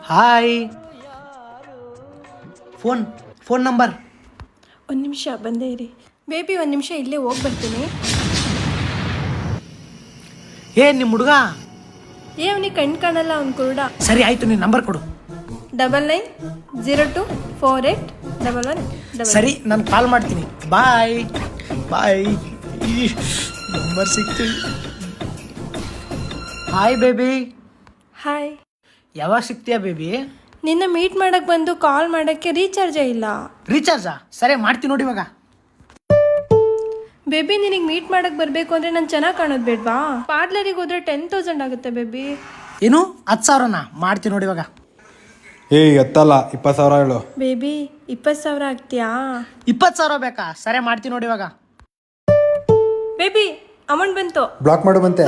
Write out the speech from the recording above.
Hi. Phone number. ಒಂದು ನಿಮಿಷ ಬಂದೇ ಇರಿ ಬೇಬಿ, ಒಂದು ನಿಮಿಷ ಇಲ್ಲೇ ಹೋಗಿ ಬರ್ತೀನಿ. ನಿಮ್ಮ ಹುಡುಗ ಅವನಿಗೆ ಕಣ್ಣು ಕಾಣಲ್ಲ, ಅವ್ನು ಕುರುಡ. ಸರಿ ಆಯ್ತು, ನೀನು ನಂಬರ್ ಕೊಡು. 99024811. ಸರಿ, ನಾನು ಕಾಲ್ ಮಾಡ್ತೀನಿ. ಬಾಯ್. ನಂಬರ್ ಸಿಕ್ತು. Hi baby. ಹಾಯ್. ಯಾವಾಗ ಸಿಗ್ತೀಯಾ ಬೇಬಿ? ನಿನ್ನ ಮೀಟ್ ಮಾಡಕ್ಕೆ ಬಂದು ಕಾಲ್ ಮಾಡೋಕ್ಕೆ ರೀಚಾರ್ಜೇ ಇಲ್ಲ. ರೀಚಾರ್ಜಾ? ಸರಿ ಮಾಡ್ತೀನಿ ನೋಡಿ ಇವಾಗ. ಬೇಬಿ, ನಿನಗೆ ಮೀಟ್ ಮಾಡಕ್ಕೆ ಬರಬೇಕು ಅಂದರೆ ನಾನು ಚೆನ್ನಾಗಿ ಕಾಣೋದು ಬೇಡವಾ? ಪಾರ್ಲರಿಗೆ ಹೋದರೆ 10,000 ಆಗುತ್ತೆ ಬೇಬಿ. ಏನು 10,000ನಾ? ಮಾಡ್ತೀನಿ ನೋಡಿ ಇವಾಗ. ಎತ್ತಲ್ಲ, 20,000 ಹೇಳು. ಬೇಬಿ 20,000 ಆಗ್ತೀಯಾ? 20,000 ಬೇಕಾ? ಸರಿ ಮಾಡ್ತೀನಿ ನೋಡಿ ಇವಾಗ. ಬೇಬಿ ಅಮೌಂಟ್ ಬಂತು. ಬ್ಲಾಕ್ ಮಾಡು ಬಂತೆ.